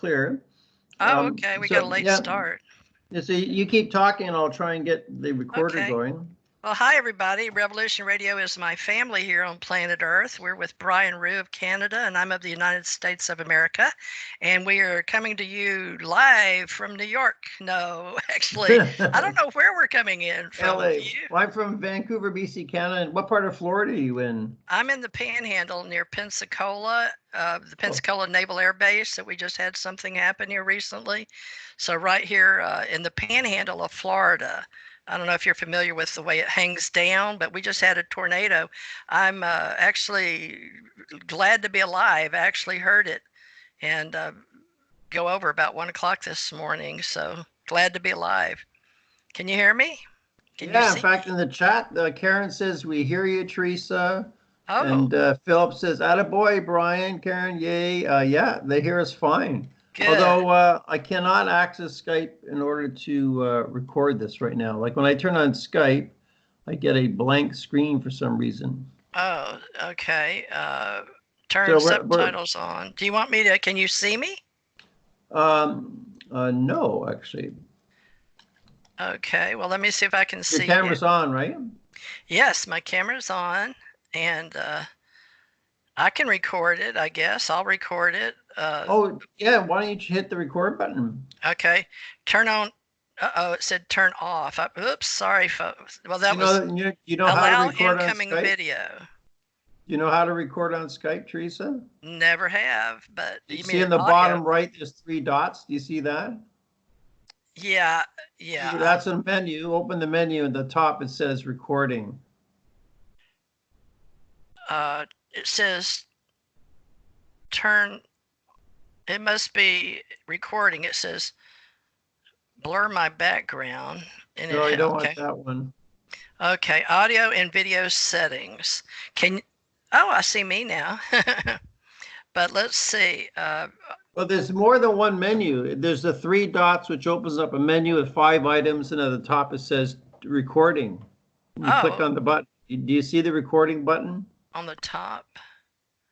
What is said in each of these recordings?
clear. Oh, okay. We got a late start. Yeah, so you keep talking and I'll try and get the recorder going. Well, hi, everybody. Revolution Radio is my family here on planet Earth. We're with Brian Rue of Canada, and I'm of the United States of America. And we are coming to you live from New York. No, actually, I don't know where we're coming in from. LA. Well, I'm from Vancouver, BC, Canada. And what part of Florida are you in? I'm in the Panhandle near Pensacola, the Pensacola Naval Air Base that we just had something happen here recently. So right here in the Panhandle of Florida. I don't know if you're familiar with the way it hangs down, but we just had a tornado. I'm actually glad to be alive. I actually heard it and go over about 1 o'clock this morning. So glad to be alive. Can you hear me? In fact, in the chat, Karen says, we hear you, Theresa. Oh. And Philip says, attaboy, Brian, Karen, yay. Yeah, they hear us fine. Good. Although I cannot access Skype in order to record this right now. Like when I turn on Skype, I get a blank screen for some reason. Oh, okay. Turn subtitles on. Do you want me to, can you see me? No, actually. Okay, well, let me see if I can see you. Your camera's on, right? Yes, my camera's on, and I can record it, I guess. I'll record it. Oh, yeah. Why don't you hit the record button? Okay. Turn on. Uh-oh, it said turn off. Oops, sorry, folks. Well, that you know how to record incoming on Skype? Video. You know how to record on Skype, Theresa? Never have, but you see in the bottom right, there's 3 dots. Do you see that? Yeah. See, that's a menu. Open the menu. At the top, it says recording. It says turn. It must be recording. It says blur my background. And no, you don't want that one. Okay, audio and video settings. Oh, I see me now. But let's see. Well, there's more than one menu. There's the 3 dots, which opens up a menu with 5 items, and at the top it says recording. You click on the button. Do you see the recording button? On the top.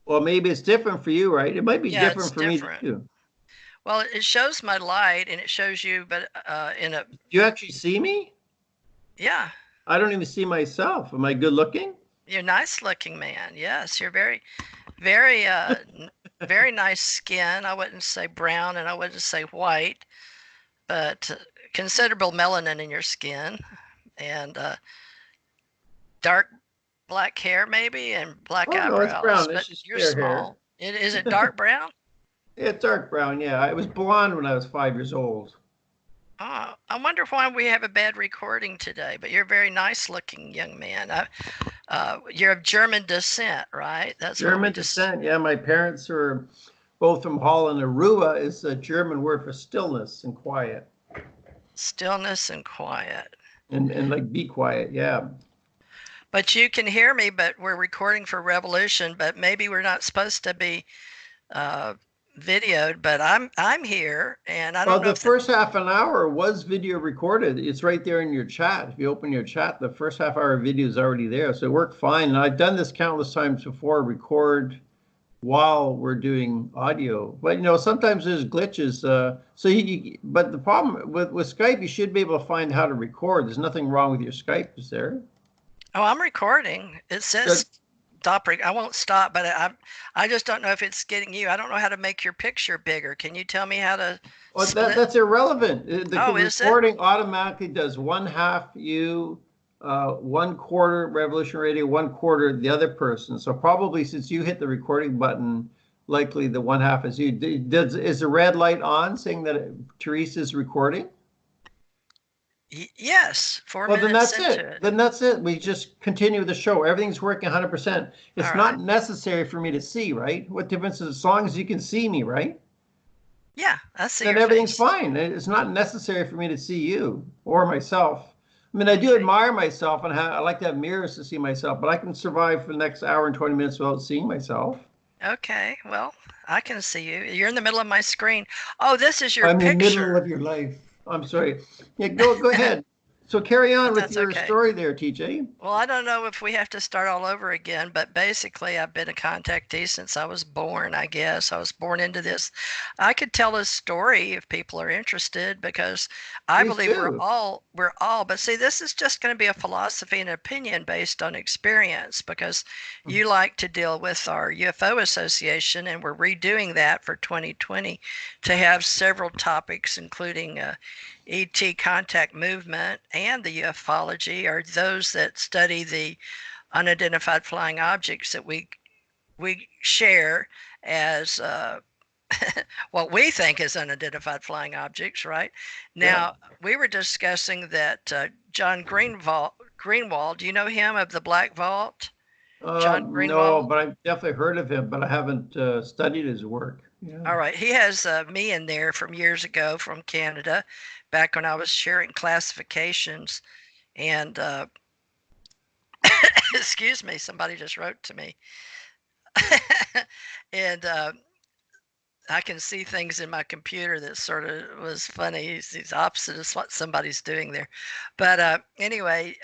Well, maybe it's different for you, right? It might be different for me too. Well, it shows my light and it shows you, but in a. Do you actually see me? Yeah. I don't even see myself. Am I good looking? You're a nice looking man. Yes, you're very, very, very nice skin. I wouldn't say brown and I wouldn't say white, but considerable melanin in your skin and dark black hair maybe and black eyebrows. No, it's brown. But it's just you're small. Is it dark brown? It's dark brown, yeah. I was blonde when I was 5 years old. Oh, I wonder why we have a bad recording today, but you're a very nice looking young man. You're of German descent, right? That's German descent, yeah. My parents are both from Holland. Aruba is a German word for stillness and quiet. Stillness and quiet. And like be quiet, yeah. But you can hear me, but we're recording for Revolution, but maybe we're not supposed to be videoed, but I'm here, and I don't know. Well, the first half an hour was video recorded. It's right there in your chat. If you open your chat, the first half hour video is already there, so it worked fine. And I've done this countless times before, record while we're doing audio. But sometimes there's glitches. But the problem with Skype, you should be able to find how to record. There's nothing wrong with your Skype, is there? Oh, I'm recording. It says stop. I won't stop, but I just don't know if it's getting you. I don't know how to make your picture bigger. Can you tell me how to? Well, that's irrelevant. The recording is it? Automatically does 1/2 you, 1/4 Revolution Radio, 1/4 the other person. So probably since you hit the recording button, likely the 1/2 is you. Is the red light on saying that Theresa's recording? Yes, 4 minutes then that's into it. Then that's it. We just continue the show. Everything's working 100%. It's not necessary for me to see, right? What difference is as long as you can see me, right? Yeah, I see. Then everything's fine. It's not necessary for me to see you or myself. I mean, I do admire myself, and I like to have mirrors to see myself, but I can survive for the next hour and 20 minutes without seeing myself. Okay, well, I can see you. You're in the middle of my screen. Oh, this is your picture. I'm in the middle of your life. I'm sorry. Yeah, go ahead. So carry on but with that's your okay. story there, TJ. Well, I don't know if we have to start all over again, but basically, I've been a contactee since I was born, I guess. I was born into this. I could tell a story if people are interested because I Please believe do. but see, this is just going to be a philosophy and opinion based on experience because you like to deal with our UFO Association, and we're redoing that for 2020 to have several topics, including ET contact movement and the ufology, are those that study the unidentified flying objects that we share as what we think is unidentified flying objects. Right Yeah. now, we were discussing that John Greenwald. Do you know him of the Black Vault? John No, Greenwald. but I've definitely heard of him, but I haven't studied his work. Yeah. All right, he has me in there from years ago from Canada, back when I was sharing classifications and excuse me, somebody just wrote to me. And I can see things in my computer that sort of was funny. It's opposite of what somebody's doing there. But anyway,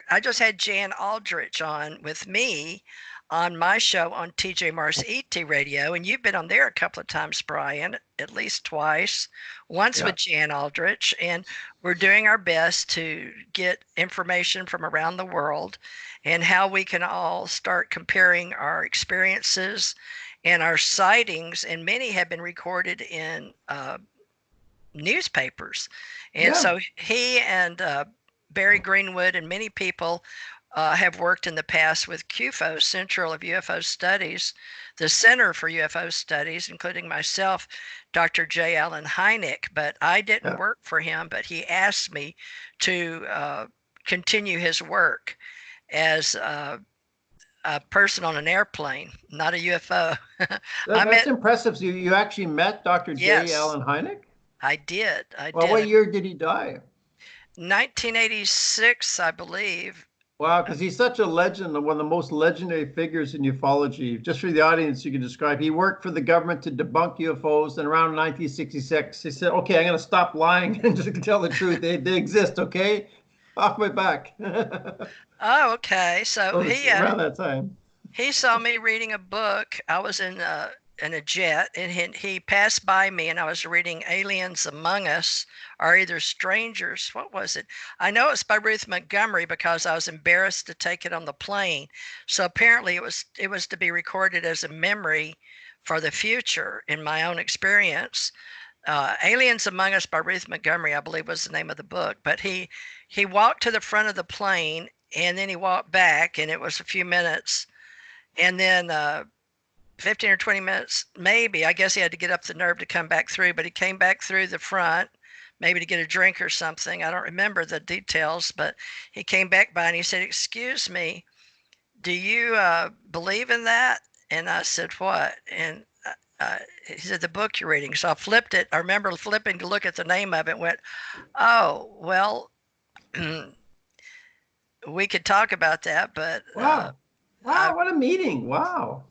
I just had Jan Aldrich on with me on my show on TJ Mars ET Radio, and you've been on there a couple of times, Brian, at least twice. Once Yeah. with Jan Aldrich, and we're doing our best to get information from around the world and how we can all start comparing our experiences and our sightings, and many have been recorded in newspapers. And Yeah. so he and Barry Greenwood and many people have worked in the past with CUFO, Central of UFO Studies, the Center for UFO Studies, including myself, Dr. J. Allen Hynek. But I didn't Yeah. work for him, but he asked me to continue his work as a person on an airplane, not a UFO. I That's met, impressive. So you actually met Dr. J. yes, Allen Hynek? I did. I Well, what did. year did he die? 1986, I believe. Wow, because he's such a legend, one of the most legendary figures in ufology. Just for the audience, you can describe. He worked for the government to debunk UFOs, and around 1966, he said, "Okay, I'm going to stop lying and just tell the truth. They exist. Okay, off my back." Oh, okay. So So it's around that time. he saw me reading a book. I was in a jet, and he passed by me, and I was reading Aliens Among Us Are Either Strangers. What was it? I know it's by Ruth Montgomery because I was embarrassed to take it on the plane. So apparently it was to be recorded as a memory for the future in my own experience. Aliens Among Us by Ruth Montgomery, I believe, was the name of the book. But he walked to the front of the plane, and then he walked back, and it was a few minutes, and then 15 or 20 minutes, maybe. I guess he had to get up the nerve to come back through, but he came back through the front, maybe to get a drink or something. I don't remember the details, but he came back by and he said, "Excuse me, do you believe in that?" And I said, "What?" And he said, "The book you're reading." So I flipped it. I remember flipping to look at the name of it and went, "Oh, well, we could talk about that, but Wow, I, wow, what a meeting! Wow.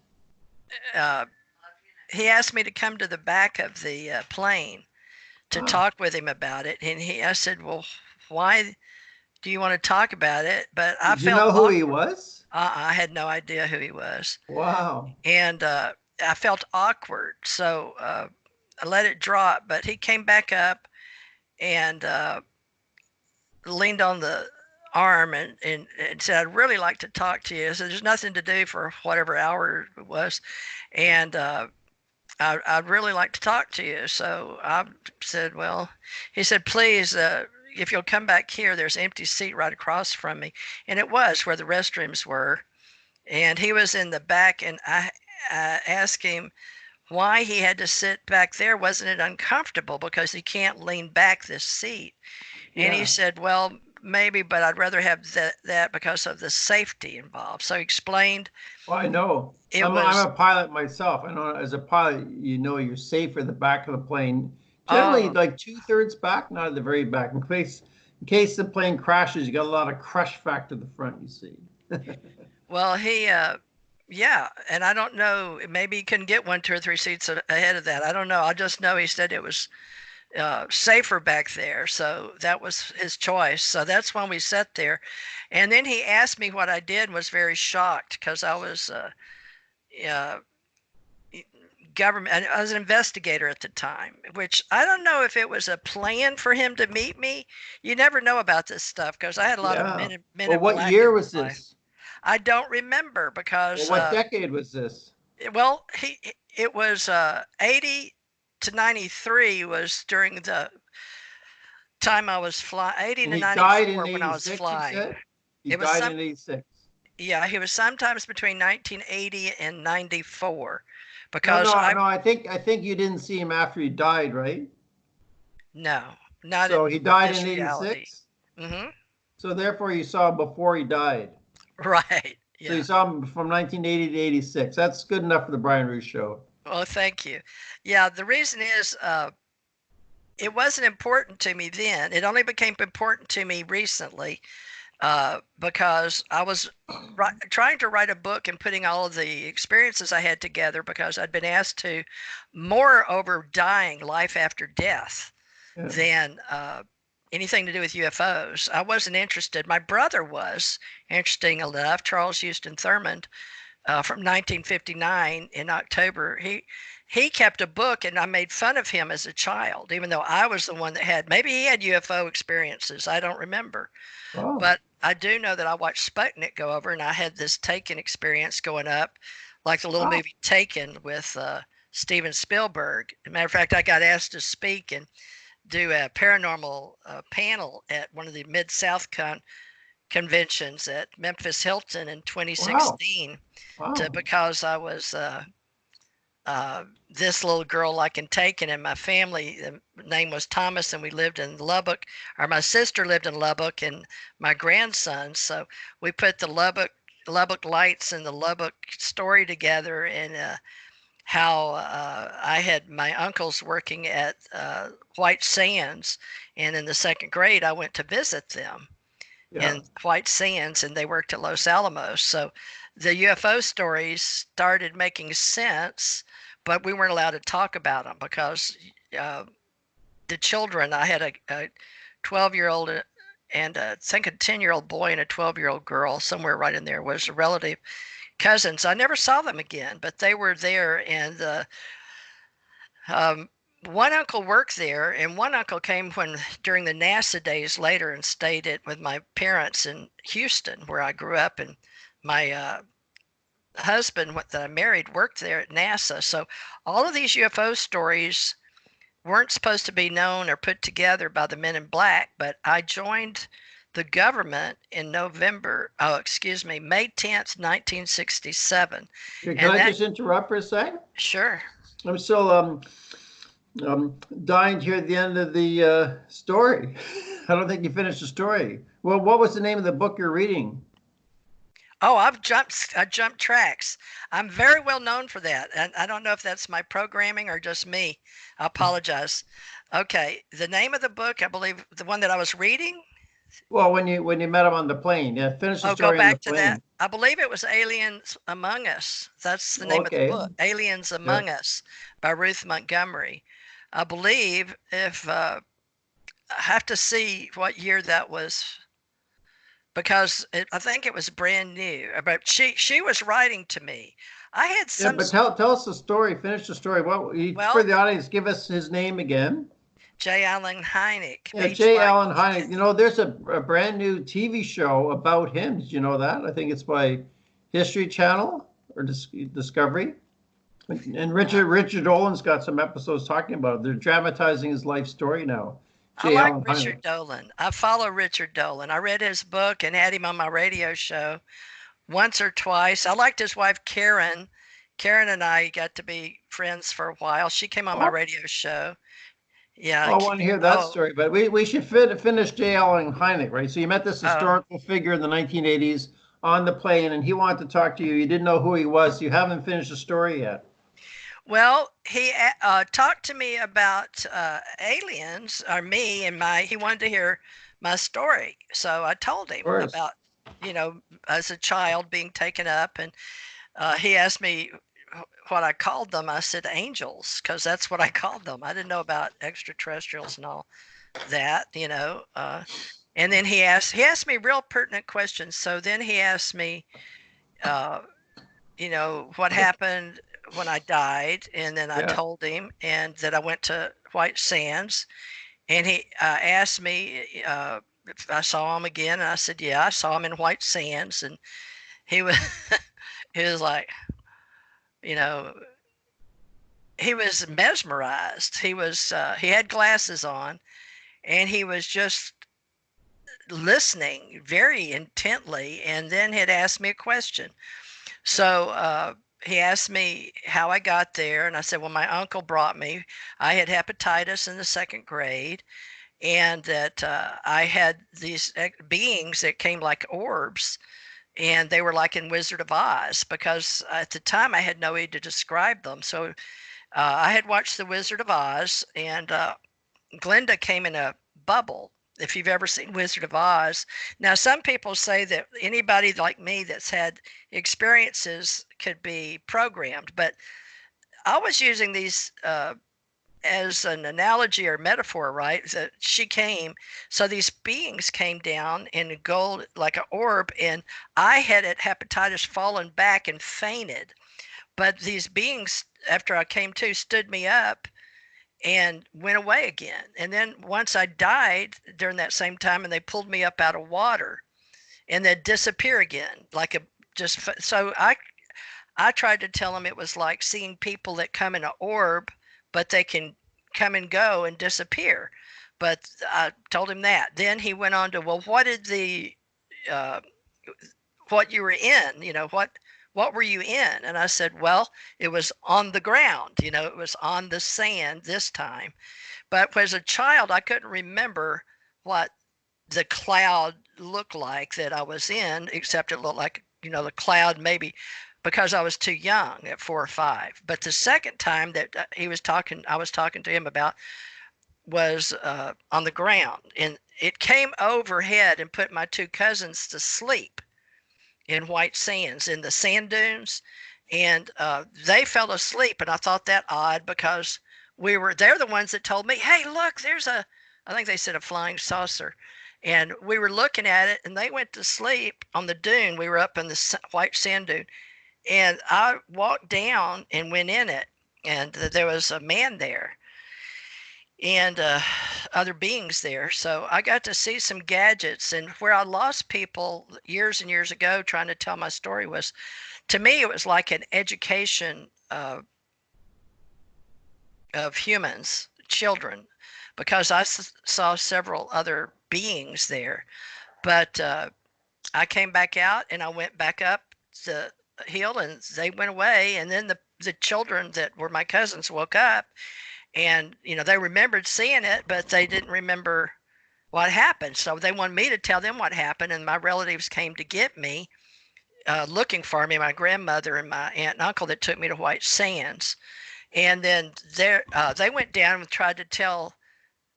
uh, he asked me to come to the back of the plane to Wow. talk with him about it. And I said, "Well, why do you want to talk about it?" But I Did you felt know who he awkward. was? I had no idea who he was. Wow. And I felt awkward. So I let it drop. But he came back up and leaned on the arm and said, "I'd really like to talk to you." So there's nothing to do for whatever hour it was. And I'd really like to talk to you. So I said, "Well," he said, "Please, if you'll come back here, there's an empty seat right across from me." And it was where the restrooms were. And he was in the back, and I asked him why he had to sit back there. Wasn't it uncomfortable because he can't lean back this seat? And he Yeah. said, "Well, maybe, but I'd rather have that because of the safety involved." So he explained Well, I know. it I'm was, a pilot myself. I know as a pilot, you know you're safe at the back of the plane. Generally, oh, like two-thirds back, not at the very back. In case the plane crashes, you got a lot of crush factor at the front, you see. well, yeah, and I don't know, maybe he couldn't get one, two or three seats ahead of that. I don't know. I just know he said it was safer back there. So that was his choice. So that's when we sat there. And then he asked me what I did and was very shocked because I was uh, government. I was an investigator at the time, which I don't know if it was a plan for him to meet me. You never know about this stuff because I had a lot of Yeah. men Well, in what black in year was my life. this? I don't remember Well, because what decade was this? well, it was 80 to 93 was during the time I was flying, 80 And to he died in 94 when I was 86, you flying. said? He It was died in 86. yeah, he was sometimes between 1980 and 94 No, because no, no. I think you didn't see him after he died, right? no, not So in he died in this reality. 86. Hmm. So therefore you saw him before he died. Right. So you Yeah. saw him from 1980 to 86. That's good enough for the Brian Roos show. Well, thank you. Yeah, the reason is it wasn't important to me then. It only became important to me recently because I was trying to write a book and putting all of the experiences I had together because I'd been asked to more over dying, life after death, Yeah. than anything to do with UFOs. I wasn't interested. My brother was, interesting enough, Charles Houston Thurmond, from 1959 in October. He kept a book, and I made fun of him as a child, even though I was the one that had. Maybe he had UFO experiences. I don't remember, Oh, but I do know that I watched Sputnik go over, and I had this Taken experience going up, like the little wow. movie Taken with Steven Spielberg. As a matter of fact, I got asked to speak and do a paranormal panel at one of the Mid South conventions at Memphis Hilton in Wow. 2016 Wow. because I was this little girl like in Taken, and my family, the name was Thomas, and we lived in Lubbock, or my sister lived in Lubbock, and my grandson. So we put the Lubbock lights and the Lubbock story together, and how I had my uncles working at White Sands, and in the second grade I went to visit them Yeah. in White Sands, and they worked at Los Alamos. So the UFO stories started making sense, but we weren't allowed to talk about them because uh, the children, I had a 12-year-old and I think a 10-year-old boy and a 12-year-old girl, somewhere right in there was a relative cousins. I never saw them again, but they were there, and um, one uncle worked there, and one uncle came when during the NASA days later and stayed with my parents in Houston, where I grew up, and my husband that I married worked there at NASA. So all of these UFO stories weren't supposed to be known or put together by the men in black, but I joined the government in May 10th, 1967. Can And I that, just interrupt for a second? sure. I'm still dying to hear the end of the story. I don't think you finished the story. Well, what was the name of the book you're reading? Oh, I jumped tracks. I'm very well known for that. And I don't know if that's my programming or just me. I apologize. Okay. The name of the book, I believe the one that I was reading. Well, when you met him on the plane, yeah, finish the Oh, go story on the back to that. plane. I believe it was Aliens Among Us. That's the name of the Okay. book, Aliens Yeah. Among Us by Ruth Montgomery. I believe if I have to see what year that was because I think it was brand new. But she was writing to me. I had Yeah, some but tell us the story. Finish the story. For well, the audience, give us his name again. J. Allen Hynek, Yeah, H J. Y. Allen Hynek. You know, there's a brand new TV show about him. Did you know that? I think it's by History Channel or Discovery. And Richard Dolan's got some episodes talking about it. They're dramatizing his life story now. I J. like Allen Hynek. Richard Dolan. I follow Richard Dolan. I read his book and had him on my radio show once or twice. I liked his wife Karen. Karen and I got to be friends for a while. She came on my Oh, radio show. Yeah. I want to hear that Oh, story, but we should finish J. Allen Hynek, right? So you met this oh. historical figure in the 1980s on the plane, and he wanted to talk to you. You didn't know who he was. You haven't finished the story yet. Well, he talked to me about aliens, or me, and he wanted to hear my story. So I told Of him course. about, as a child being taken up, and he asked me what I called them. I said angels, because that's what I called them. I didn't know about extraterrestrials and all that, and then he asked me real pertinent questions. So then he asked me, uh, what happened when I died, and then I Yeah. told him, and that I went to White Sands, and he asked me if I saw him again, and I said, yeah, I saw him in White Sands, and he was he was like, you know, he was mesmerized. He had glasses on, and he was just listening very intently, and then had asked me a question. So he asked me how I got there, and I said, well, my uncle brought me. I had hepatitis in the second grade, and that I had these beings that came like orbs, and they were like in Wizard of Oz, because at the time I had no way to describe them. So I had watched the Wizard of Oz, and Glinda came in a bubble. If you've ever seen Wizard of Oz. Now, some people say that anybody like me that's had experiences could be programmed, but I was using these as an analogy or metaphor, right? That she came, so these beings came down in gold like an orb, and I had at hepatitis fallen back and fainted. But these beings, after I came to, stood me up and went away again. And then once I died during that same time, and they pulled me up out of water, and then disappear again, like a just. So I tried to tell him it was like seeing people that come in an orb, but they can come and go and disappear. But I told him that. Then he went on to, well, what did uh, what you were in? What were you in? And I said, well, it was on the ground. It was on the sand this time. But as a child, I couldn't remember what the cloud looked like that I was in, except it looked like, the cloud maybe, because I was too young at 4 or 5. But the second time that I was talking to him about, was on the ground, and it came overhead and put my two cousins to sleep in White Sands in the sand dunes, and they fell asleep, and I thought that odd, because they're the ones that told me, hey, look, there's I think they said a flying saucer, and we were looking at it, and they went to sleep on the dune. We were up in the white sand dune, and I walked down and went in it, and there was a man there, and other beings there. So I got to see some gadgets. And where I lost people years and years ago trying to tell my story was, to me, it was like an education of humans, children, because I saw several other beings there. But I came back out, and I went back up the hill, and they went away. And then the children that were my cousins woke up, and they remembered seeing it, but they didn't remember what happened. So they wanted me to tell them what happened, and my relatives came to get me, looking for me, my grandmother and my aunt and uncle that took me to White Sands. And then they went down and tried to tell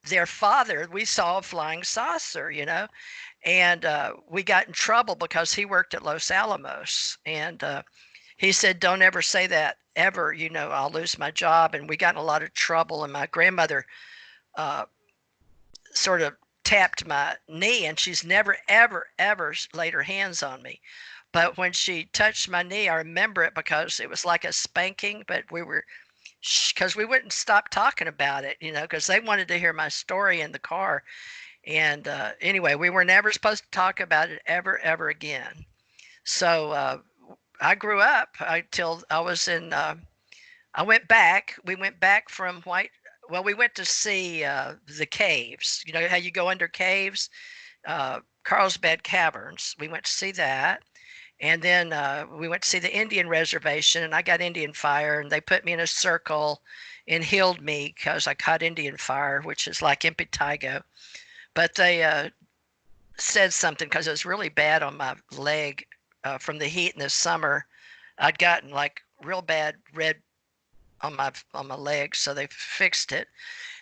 their father we saw a flying saucer, and we got in trouble because he worked at Los Alamos, and he said, don't ever say that ever, I'll lose my job. And we got in a lot of trouble, and my grandmother sort of tapped my knee, and she's never, ever, ever laid her hands on me. But when she touched my knee, I remember it because it was like a spanking, but because we wouldn't stop talking about it, because they wanted to hear my story in the car. And anyway, we were never supposed to talk about it ever, ever again. So I grew up until I was in, I went back. We went back from well, we went to see the caves. You know how you go under caves? Carlsbad Caverns. We went to see that. And then we went to see the Indian reservation, and I got Indian fire, and they put me in a circle and healed me because I caught Indian fire, which is like impetigo. But they said something because it was really bad on my leg from the heat in the summer. I'd gotten like real bad red on my legs, so they fixed it.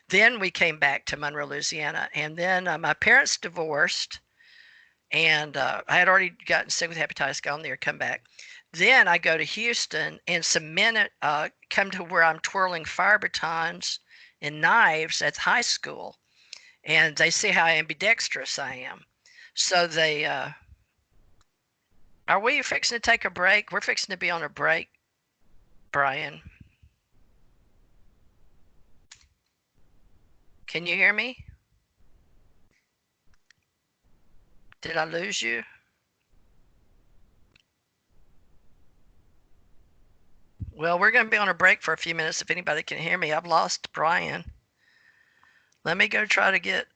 Then we came back to Monroe, Louisiana, and then my parents divorced, and I had already gotten sick with hepatitis, gone there, come back. Then I go to Houston, and some men come to where I'm twirling fire batons and knives at high school, and they see how ambidextrous I am. So they, are we fixing to take a break? We're fixing to be on a break, Brian. Can you hear me? Did I lose you? Well, we're going to be on a break for a few minutes if anybody can hear me. I've lost Brian. Let me go try to get